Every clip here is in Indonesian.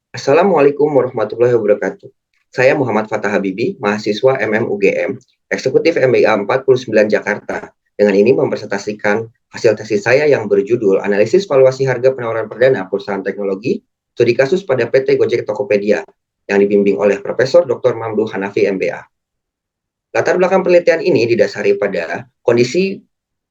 Assalamualaikum warahmatullahi wabarakatuh. Saya Muhammad Fathah Habibi, mahasiswa UGM, Eksekutif MBA 49 Jakarta. Dengan ini mempresentasikan hasil tesis saya yang berjudul Analisis Valuasi Harga Penawaran Perdana Perusahaan Teknologi Studi Kasus pada PT Gojek Tokopedia yang dibimbing oleh Profesor Dr. Mamdu Hanafi MBA. Latar belakang penelitian ini didasari pada kondisi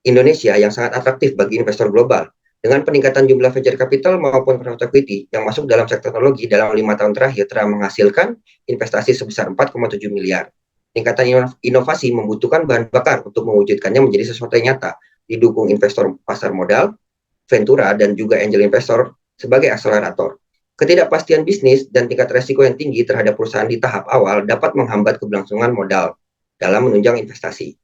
Indonesia yang sangat atraktif bagi investor global dengan peningkatan jumlah venture capital maupun private equity yang masuk dalam sektor teknologi dalam 5 tahun terakhir telah menghasilkan investasi sebesar 4,7 miliar. Tingkatan inovasi membutuhkan bahan bakar untuk mewujudkannya menjadi sesuatu yang nyata, didukung investor pasar modal, ventura, dan juga angel investor sebagai akselerator. Ketidakpastian bisnis dan tingkat resiko yang tinggi terhadap perusahaan di tahap awal dapat menghambat keberlangsungan modal dalam menunjang investasi.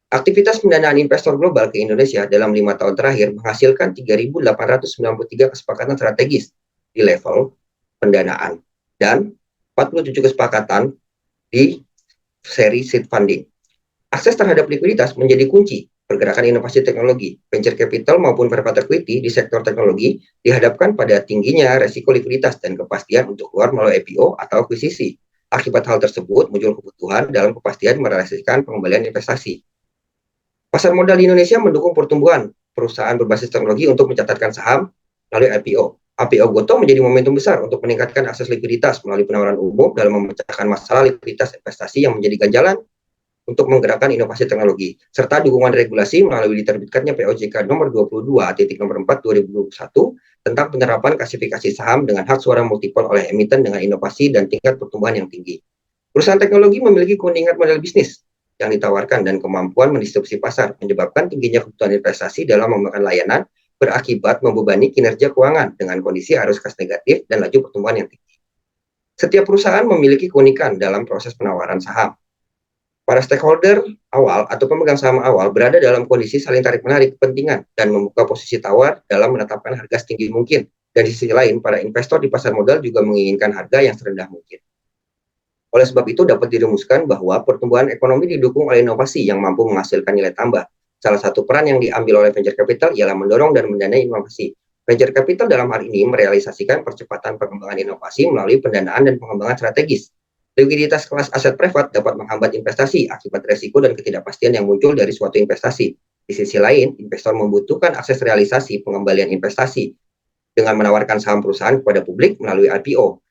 Aktivitas pendanaan investor global ke Indonesia dalam 5 tahun terakhir menghasilkan 3.893 kesepakatan strategis di level pendanaan dan 47 kesepakatan di seri seed funding. Akses terhadap likuiditas menjadi kunci pergerakan inovasi teknologi, venture capital maupun private equity di sektor teknologi dihadapkan pada tingginya resiko likuiditas dan kepastian untuk keluar melalui IPO atau akuisisi. Akibat hal tersebut, muncul kebutuhan dalam kepastian merealisasikan pengembalian investasi. Pasar modal di Indonesia mendukung pertumbuhan perusahaan berbasis teknologi untuk mencatatkan saham melalui IPO. IPO Gotoh menjadi momentum besar untuk meningkatkan akses likuiditas melalui penawaran umum dalam memecahkan masalah likuiditas investasi yang menjadi ganjalan untuk menggerakkan inovasi teknologi, serta dukungan regulasi melalui diterbitkannya POJK nomor 22 titik nomor 4 2021 tentang penerapan klasifikasi saham dengan hak suara multiple oleh emiten dengan inovasi dan tingkat pertumbuhan yang tinggi. Perusahaan teknologi memiliki keunikan model bisnis yang ditawarkan dan kemampuan mendistribusi pasar, menyebabkan tingginya kebutuhan investasi dalam mengembangkan layanan berakibat membebani kinerja keuangan dengan kondisi arus kas negatif dan laju pertumbuhan yang tinggi. Setiap perusahaan memiliki keunikan dalam proses penawaran saham. Para stakeholder awal atau pemegang saham awal berada dalam kondisi saling tarik-menarik kepentingan dan membuka posisi tawar dalam menetapkan harga setinggi mungkin. Dan di sisi lain, para investor di pasar modal juga menginginkan harga yang serendah mungkin. Oleh sebab itu, dapat dirumuskan bahwa pertumbuhan ekonomi didukung oleh inovasi yang mampu menghasilkan nilai tambah. Salah satu peran yang diambil oleh venture capital ialah mendorong dan mendanai inovasi. Venture capital dalam hal ini merealisasikan percepatan perkembangan inovasi melalui pendanaan dan pengembangan strategis. Likuiditas kelas aset privat dapat menghambat investasi akibat resiko dan ketidakpastian yang muncul dari suatu investasi. Di sisi lain, investor membutuhkan akses realisasi pengembalian investasi dengan menawarkan saham perusahaan kepada publik melalui IPO.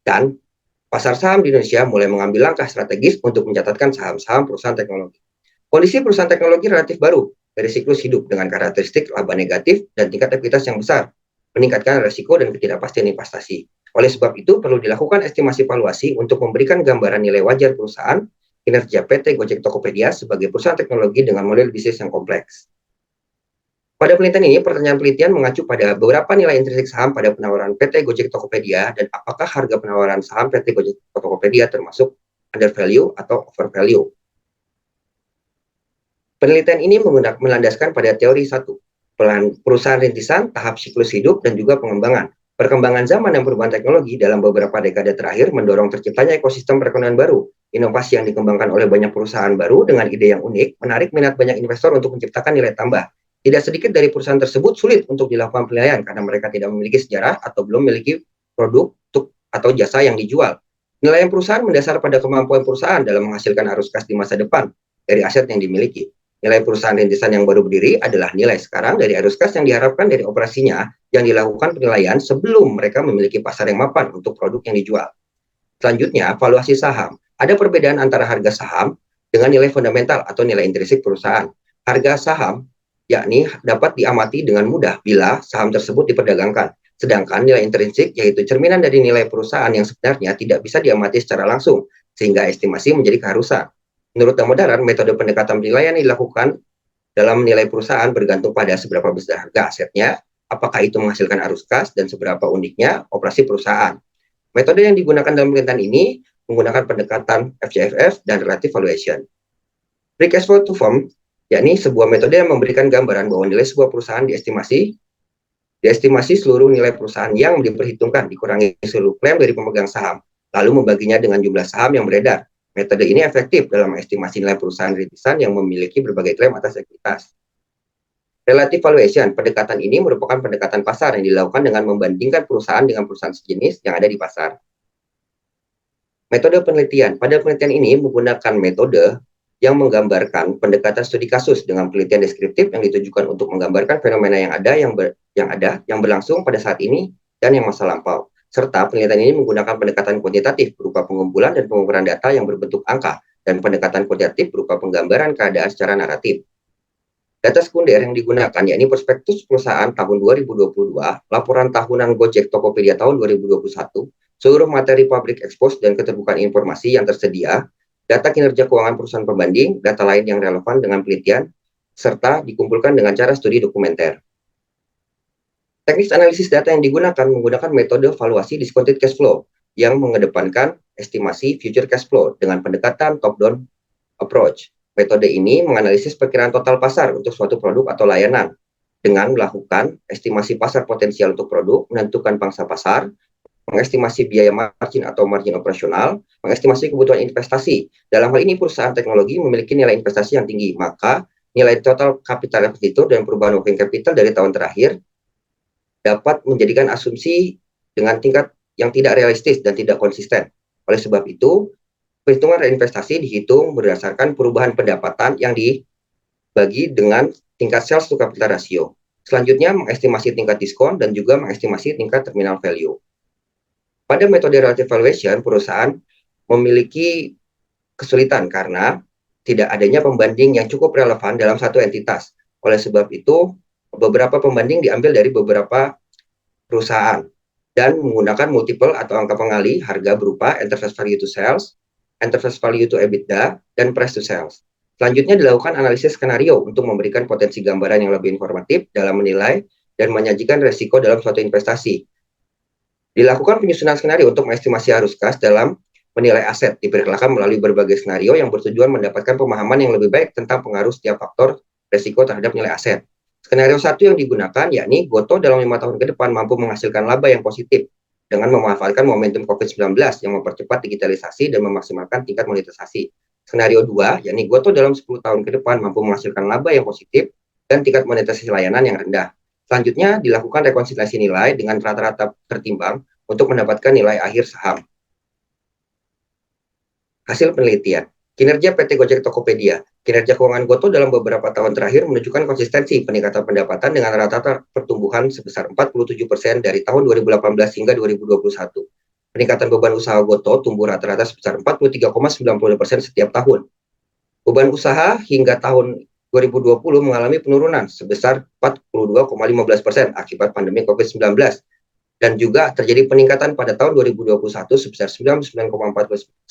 Dan pasar saham di Indonesia mulai mengambil langkah strategis untuk mencatatkan saham-saham perusahaan teknologi. Kondisi perusahaan teknologi relatif baru dari siklus hidup dengan karakteristik laba negatif dan tingkat ekuitas yang besar, meningkatkan risiko dan ketidakpastian investasi. Oleh sebab itu, perlu dilakukan estimasi valuasi untuk memberikan gambaran nilai wajar perusahaan kinerja PT Gojek Tokopedia sebagai perusahaan teknologi dengan model bisnis yang kompleks. Pada penelitian ini, pertanyaan penelitian mengacu pada beberapa nilai intrinsik saham pada penawaran PT Gojek Tokopedia dan apakah harga penawaran saham PT Gojek Tokopedia termasuk under value atau over value. Penelitian ini melandaskan pada teori satu, perusahaan rintisan, tahap siklus hidup, dan juga pengembangan. Perkembangan zaman dan perubahan teknologi dalam beberapa dekade terakhir mendorong terciptanya ekosistem perekonomian baru. Inovasi yang dikembangkan oleh banyak perusahaan baru dengan ide yang unik menarik minat banyak investor untuk menciptakan nilai tambah. Tidak sedikit dari perusahaan tersebut sulit untuk dilakukan penilaian karena mereka tidak memiliki sejarah atau belum memiliki produk atau jasa yang dijual. Penilaian perusahaan mendasar pada kemampuan perusahaan dalam menghasilkan arus kas di masa depan dari aset yang dimiliki. Nilai perusahaan rintisan yang baru berdiri adalah nilai sekarang dari arus kas yang diharapkan dari operasinya yang dilakukan penilaian sebelum mereka memiliki pasar yang mapan untuk produk yang dijual. Selanjutnya, valuasi saham. Ada perbedaan antara harga saham dengan nilai fundamental atau nilai intrinsik perusahaan. Harga saham yakni dapat diamati dengan mudah bila saham tersebut diperdagangkan. Sedangkan nilai intrinsik yaitu cerminan dari nilai perusahaan yang sebenarnya tidak bisa diamati secara langsung, sehingga estimasi menjadi keharusan. Menurut Damodaran, metode pendekatan penilaian yang dilakukan dalam nilai perusahaan bergantung pada seberapa besar harga asetnya, apakah itu menghasilkan arus kas, dan seberapa uniknya operasi perusahaan. Metode yang digunakan dalam penelitian ini menggunakan pendekatan FCFF dan Relative Valuation. Free Cash Flow to Firm yakni sebuah metode yang memberikan gambaran bahwa nilai sebuah perusahaan diestimasi seluruh nilai perusahaan yang diperhitungkan dikurangi seluruh klaim dari pemegang saham, lalu membaginya dengan jumlah saham yang beredar. Metode ini efektif dalam estimasi nilai perusahaan rintisan yang memiliki berbagai klaim atas ekuitas. Relative valuation, pendekatan ini merupakan pendekatan pasar yang dilakukan dengan membandingkan perusahaan dengan perusahaan sejenis yang ada di pasar. Metode penelitian. Pada penelitian ini menggunakan metode yang menggambarkan pendekatan studi kasus dengan penelitian deskriptif yang ditujukan untuk menggambarkan fenomena yang berlangsung pada saat ini dan yang masa lampau. Serta penelitian ini menggunakan pendekatan kuantitatif berupa pengumpulan dan pengukuran data yang berbentuk angka dan pendekatan kualitatif berupa penggambaran keadaan secara naratif. Data sekunder yang digunakan yakni prospektus perusahaan tahun 2022, laporan tahunan Gojek Tokopedia tahun 2021, seluruh materi public expose dan keterbukaan informasi yang tersedia, data kinerja keuangan perusahaan pembanding, data lain yang relevan dengan penelitian, serta dikumpulkan dengan cara studi dokumenter. Teknis analisis data yang digunakan menggunakan metode valuasi discounted cash flow yang mengedepankan estimasi future cash flow dengan pendekatan top-down approach. Metode ini menganalisis perkiraan total pasar untuk suatu produk atau layanan dengan melakukan estimasi pasar potensial untuk produk, menentukan pangsa pasar, mengestimasi biaya margin atau margin operasional, mengestimasi kebutuhan investasi. Dalam hal ini perusahaan teknologi memiliki nilai investasi yang tinggi, maka nilai total capital expenditure dan perubahan working capital dari tahun terakhir dapat menjadikan asumsi dengan tingkat yang tidak realistis dan tidak konsisten. Oleh sebab itu, perhitungan reinvestasi dihitung berdasarkan perubahan pendapatan yang dibagi dengan tingkat sales to capital ratio. Selanjutnya, mengestimasi tingkat diskon dan juga mengestimasi tingkat terminal value. Pada metode relative valuation, perusahaan memiliki kesulitan karena tidak adanya pembanding yang cukup relevan dalam satu entitas. Oleh sebab itu, beberapa pembanding diambil dari beberapa perusahaan dan menggunakan multiple atau angka pengali harga berupa enterprise value to sales, enterprise value to EBITDA, dan price to sales. Selanjutnya dilakukan analisis skenario untuk memberikan potensi gambaran yang lebih informatif dalam menilai dan menyajikan resiko dalam suatu investasi. Dilakukan penyusunan skenario untuk mengestimasi arus kas dalam menilai aset, diperkirakan melalui berbagai skenario yang bertujuan mendapatkan pemahaman yang lebih baik tentang pengaruh setiap faktor resiko terhadap nilai aset. Skenario satu yang digunakan yakni Gotoh dalam 5 tahun ke depan mampu menghasilkan laba yang positif dengan memanfaatkan momentum COVID-19 yang mempercepat digitalisasi dan memaksimalkan tingkat monetisasi. Skenario 2, yakni Gotoh dalam 10 tahun ke depan mampu menghasilkan laba yang positif dan tingkat monetisasi layanan yang rendah. Selanjutnya, dilakukan rekonsiliasi nilai dengan rata-rata tertimbang untuk mendapatkan nilai akhir saham. Hasil penelitian. Kinerja PT Gojek Tokopedia. Kinerja keuangan Gotoh dalam beberapa tahun terakhir menunjukkan konsistensi peningkatan pendapatan dengan rata-rata pertumbuhan sebesar 47% dari tahun 2018 hingga 2021. Peningkatan beban usaha Gotoh tumbuh rata-rata sebesar 43,90% setiap tahun. Beban usaha hingga tahun 2020 mengalami penurunan sebesar 42,15% akibat pandemi COVID-19 dan juga terjadi peningkatan pada tahun 2021 sebesar 99,49%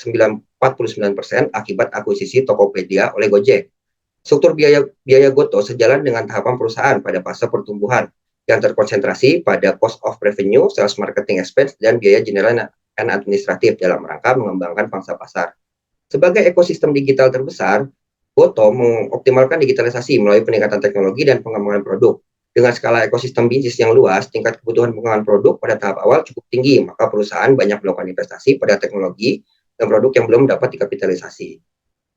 akibat akuisisi Tokopedia oleh Gojek. Struktur biaya Gotoh sejalan dengan tahapan perusahaan pada fase pertumbuhan yang terkonsentrasi pada cost of revenue, sales marketing expense, dan biaya general dan administratif dalam rangka mengembangkan pangsa pasar. Sebagai ekosistem digital terbesar, Gotoh mengoptimalkan digitalisasi melalui peningkatan teknologi dan pengembangan produk. Dengan skala ekosistem bisnis yang luas, tingkat kebutuhan pengembangan produk pada tahap awal cukup tinggi, maka perusahaan banyak melakukan investasi pada teknologi dan produk yang belum dapat dikapitalisasi.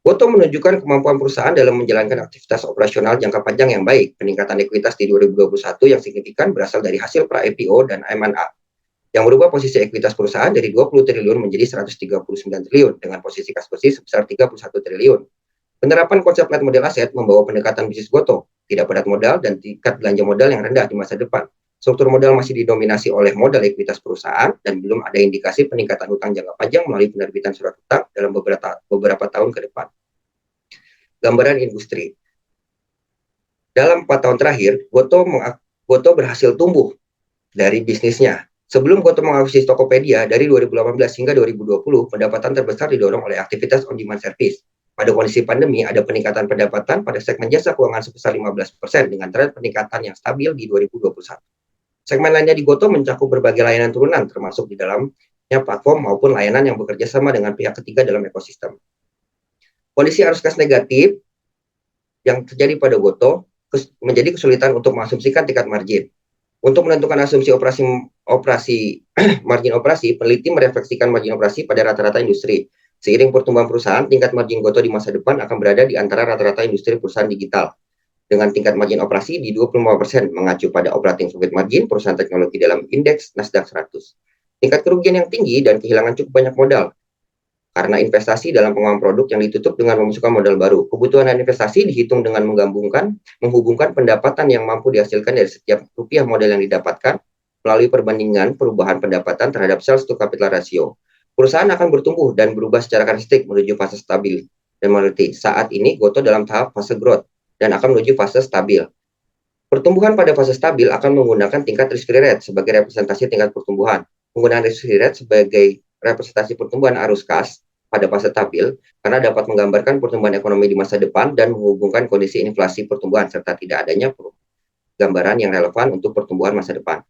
Gotoh menunjukkan kemampuan perusahaan dalam menjalankan aktivitas operasional jangka panjang yang baik. Peningkatan ekuitas di 2021 yang signifikan berasal dari hasil pra-IPO dan M&A, yang merubah posisi ekuitas perusahaan dari 20 triliun menjadi 139 triliun dengan posisi kas bersih sebesar 31 triliun. Penerapan konsep light model aset membawa pendekatan bisnis Gotoh, tidak padat modal dan tingkat belanja modal yang rendah di masa depan. Struktur modal masih didominasi oleh modal ekuitas perusahaan dan belum ada indikasi peningkatan utang jangka panjang melalui penerbitan surat utang dalam beberapa tahun ke depan. Gambaran industri. Dalam 4 tahun terakhir, Gotoh berhasil tumbuh dari bisnisnya. Sebelum Gotoh mengakuisisi Tokopedia dari 2018 hingga 2020, pendapatan terbesar didorong oleh aktivitas on-demand service. Pada kondisi pandemi, ada peningkatan pendapatan pada segmen jasa keuangan sebesar 15% dengan tren peningkatan yang stabil di 2021. Segmen lainnya di Gotoh mencakup berbagai layanan turunan, termasuk di dalamnya platform maupun layanan yang bekerja sama dengan pihak ketiga dalam ekosistem. Kondisi arus kas negatif yang terjadi pada Gotoh menjadi kesulitan untuk mengasumsikan tingkat margin. Untuk menentukan asumsi margin operasi, peneliti merefleksikan margin operasi pada rata-rata industri. Seiring pertumbuhan perusahaan, tingkat margin Gotoh di masa depan akan berada di antara rata-rata industri perusahaan digital. dengan tingkat margin operasi di 25% mengacu pada operating profit margin perusahaan teknologi dalam indeks Nasdaq 100. Tingkat kerugian yang tinggi dan kehilangan cukup banyak modal karena investasi dalam pengembangan produk yang ditutup dengan memasukkan modal baru. Kebutuhan dan investasi dihitung dengan menghubungkan pendapatan yang mampu dihasilkan dari setiap rupiah modal yang didapatkan melalui perbandingan perubahan pendapatan terhadap sales to capital ratio. Perusahaan akan bertumbuh dan berubah secara karakteristik menuju fase stabil dan maturity. Saat ini Goto dalam tahap fase growth dan akan menuju fase stabil. Pertumbuhan pada fase stabil akan menggunakan tingkat risk-free rate sebagai representasi tingkat pertumbuhan. Penggunaan risk-free rate sebagai representasi pertumbuhan arus kas pada fase stabil karena dapat menggambarkan pertumbuhan ekonomi di masa depan dan menghubungkan kondisi inflasi pertumbuhan serta tidak adanya gambaran yang relevan untuk pertumbuhan masa depan.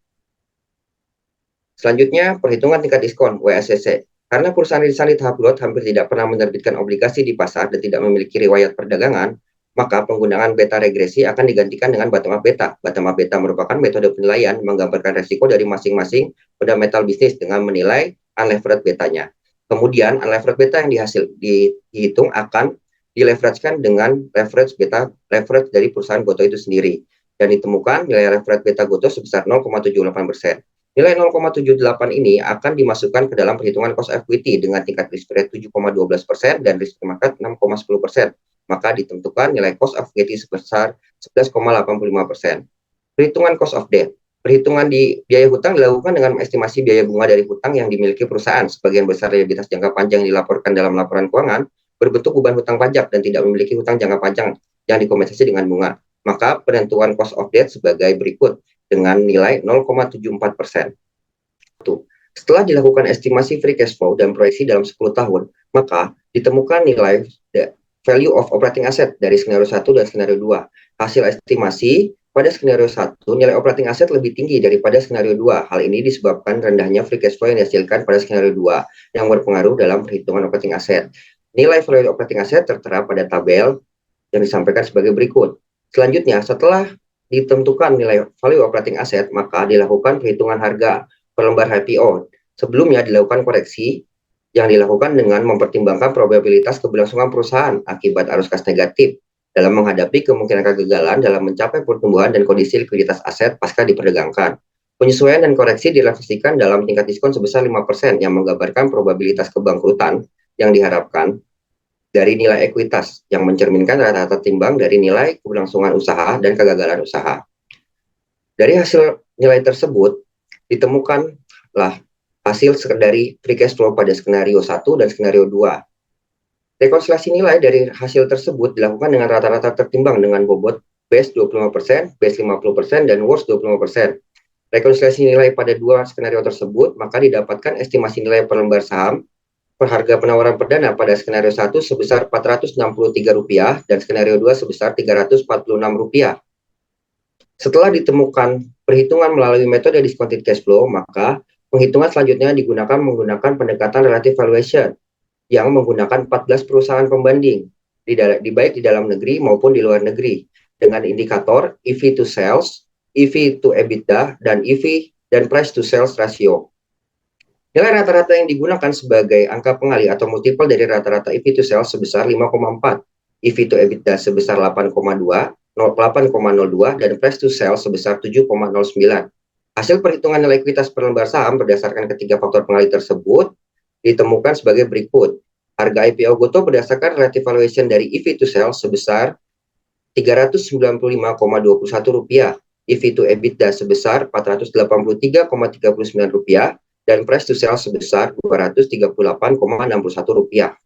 Selanjutnya, perhitungan tingkat diskon WSCC. Karena perusahaan irisan di tahap growth hampir tidak pernah menerbitkan obligasi di pasar dan tidak memiliki riwayat perdagangan, maka penggunaan beta regresi akan digantikan dengan bottom up beta. Bottom up beta merupakan metode penilaian menggambarkan resiko dari masing-masing fundamental bisnis dengan menilai unlevered betanya. Kemudian unlevered beta yang dihitung akan dileveragekan dengan leverage dari perusahaan Goto itu sendiri dan ditemukan nilai leverage beta Goto sebesar 0,78%. Nilai 0,78 ini akan dimasukkan ke dalam perhitungan cost equity dengan tingkat risk rate 7,12% dan risk market 6,10%. Maka ditentukan nilai cost of equity sebesar 11,85%. Perhitungan cost of debt. Perhitungan di biaya hutang dilakukan dengan estimasi biaya bunga dari hutang yang dimiliki perusahaan. Sebagian besar liabilitas jangka panjang yang dilaporkan dalam laporan keuangan berbentuk beban hutang pajak dan tidak memiliki hutang jangka panjang yang dikompensasi dengan bunga. Maka penentuan cost of debt sebagai berikut dengan nilai 0,74%. Setelah dilakukan estimasi free cash flow dan proyeksi dalam 10 tahun, maka ditemukan nilai value of operating asset dari skenario 1 dan skenario 2. Hasil estimasi pada skenario 1, nilai operating asset lebih tinggi daripada skenario 2. Hal ini disebabkan rendahnya free cash flow yang dihasilkan pada skenario 2 yang berpengaruh dalam perhitungan operating asset. Nilai value operating asset tertera pada tabel yang disampaikan sebagai berikut. Selanjutnya, setelah ditentukan nilai value operating asset, maka dilakukan perhitungan harga per lembar IPO. Sebelumnya dilakukan koreksi yang dilakukan dengan mempertimbangkan probabilitas keberlangsungan perusahaan akibat arus kas negatif dalam menghadapi kemungkinan kegagalan dalam mencapai pertumbuhan dan kondisi likuiditas aset pasca diperdagangkan. Penyesuaian dan koreksi direfleksikan dalam tingkat diskon sebesar 5% yang menggambarkan probabilitas kebangkrutan yang diharapkan dari nilai ekuitas yang mencerminkan rata-rata timbang dari nilai keberlangsungan usaha dan kegagalan usaha. Dari hasil nilai tersebut ditemukanlah hasil dari free cash flow pada skenario 1 dan skenario 2. Rekonsiliasi nilai dari hasil tersebut dilakukan dengan rata-rata tertimbang dengan bobot base 25%, base 50%, dan worst 25%. Rekonsiliasi nilai pada dua skenario tersebut, maka didapatkan estimasi nilai per lembar saham per harga penawaran perdana pada skenario 1 sebesar Rp463 dan skenario 2 sebesar Rp346. Setelah ditemukan perhitungan melalui metode discounted cash flow, maka penghitungan selanjutnya menggunakan pendekatan relative valuation yang menggunakan 14 perusahaan pembanding baik di dalam negeri maupun di luar negeri dengan indikator EV to sales, EV to EBITDA, dan EV dan price to sales ratio. Nilai rata-rata yang digunakan sebagai angka pengali atau multiple dari rata-rata EV to sales sebesar 5,4, EV to EBITDA sebesar 8,02, dan price to sales sebesar 7,09. Hasil perhitungan nilai ekuitas per lembar saham berdasarkan ketiga faktor pengali tersebut ditemukan sebagai berikut. Harga IPO Goto berdasarkan relative valuation dari EV to sales sebesar Rp395,21, EV to EBITDA sebesar Rp483,39, dan price to sales sebesar Rp238,61.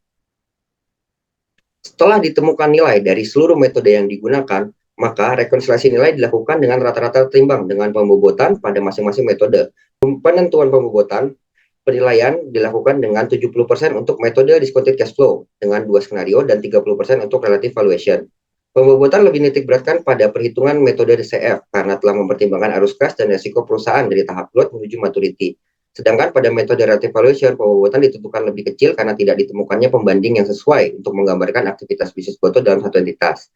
Setelah ditemukan nilai dari seluruh metode yang digunakan, maka rekonsiliasi nilai dilakukan dengan rata-rata timbang dengan pembobotan pada masing-masing metode. Penentuan pembobotan penilaian dilakukan dengan 70% untuk metode discounted cash flow dengan 2 skenario dan 30% untuk relative valuation. Pembobotan lebih nitik beratkan pada perhitungan metode DCF karena telah mempertimbangkan arus kas dan risiko perusahaan dari tahap growth menuju maturity. Sedangkan pada metode relative valuation, pembobotan ditentukan lebih kecil karena tidak ditemukannya pembanding yang sesuai untuk menggambarkan aktivitas bisnis Goto dalam satu entitas,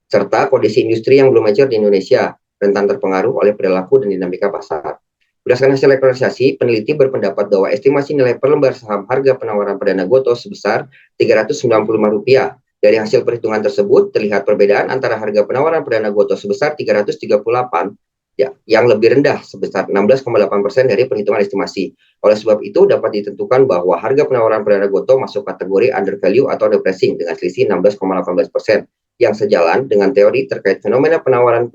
serta kondisi industri yang belum mature di Indonesia, rentan terpengaruh oleh perilaku dan dinamika pasar. Berdasarkan hasil rekonsiliasi, peneliti berpendapat bahwa estimasi nilai per lembar saham harga penawaran perdana Goto sebesar Rp395 Dari hasil perhitungan tersebut, terlihat perbedaan antara harga penawaran perdana Gotoh sebesar 338 ya, yang lebih rendah sebesar 16,8% dari perhitungan estimasi. Oleh sebab itu, dapat ditentukan bahwa harga penawaran perdana Gotoh masuk kategori under value atau depressing dengan selisih 16,18%, yang sejalan dengan teori terkait fenomena penawaran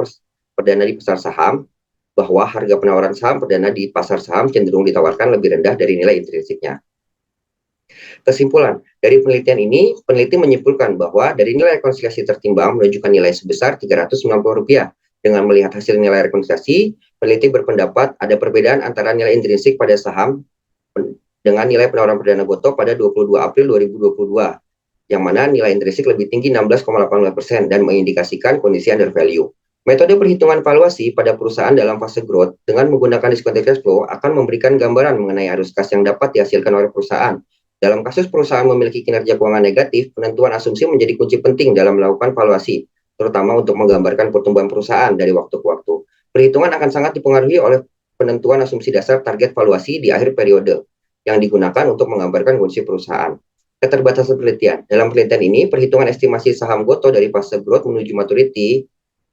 perdana di pasar saham, bahwa harga penawaran saham perdana di pasar saham cenderung ditawarkan lebih rendah dari nilai intrinsiknya. Kesimpulan, dari penelitian ini, peneliti menyimpulkan bahwa dari nilai rekonsiliasi tertimbang menunjukkan nilai sebesar Rp390. Dengan melihat hasil nilai rekonsiliasi, peneliti berpendapat ada perbedaan antara nilai intrinsik pada saham dengan nilai penawaran perdana Gotoh pada 22 April 2022, yang mana nilai intrinsik lebih tinggi 16,85% dan mengindikasikan kondisi under value. Metode perhitungan valuasi pada perusahaan dalam fase growth dengan menggunakan discounted cash flow akan memberikan gambaran mengenai arus kas yang dapat dihasilkan oleh perusahaan. Dalam kasus perusahaan memiliki kinerja keuangan negatif, penentuan asumsi menjadi kunci penting dalam melakukan valuasi, terutama untuk menggambarkan pertumbuhan perusahaan dari waktu ke waktu. Perhitungan akan sangat dipengaruhi oleh penentuan asumsi dasar target valuasi di akhir periode yang digunakan untuk menggambarkan kondisi perusahaan. Keterbatasan penelitian. Dalam penelitian ini, perhitungan estimasi saham Gotoh dari fase growth menuju maturity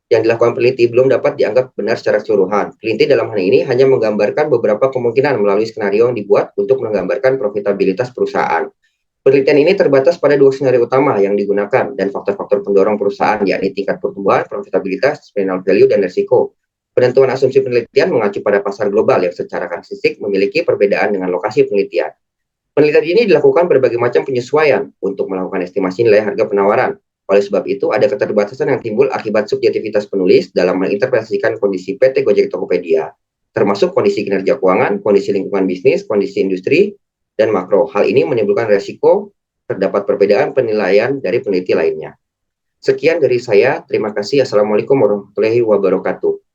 yang dilakukan peneliti belum dapat dianggap benar secara keseluruhan. Peneliti dalam hal ini hanya menggambarkan beberapa kemungkinan melalui skenario yang dibuat untuk menggambarkan profitabilitas perusahaan. Penelitian ini terbatas pada dua skenario utama yang digunakan dan faktor-faktor pendorong perusahaan, yakni tingkat pertumbuhan, profitabilitas, terminal value, dan risiko. Penentuan asumsi penelitian mengacu pada pasar global yang secara karakteristik memiliki perbedaan dengan lokasi penelitian. Penelitian ini dilakukan berbagai macam penyesuaian untuk melakukan estimasi nilai harga penawaran. Oleh sebab itu, ada keterbatasan yang timbul akibat subjektivitas penulis dalam menginterpretasikan kondisi PT Gojek Tokopedia, termasuk kondisi kinerja keuangan, kondisi lingkungan bisnis, kondisi industri, dan makro. Hal ini menimbulkan resiko terdapat perbedaan penilaian dari peneliti lainnya. Sekian dari saya. Terima kasih. Assalamualaikum warahmatullahi wabarakatuh.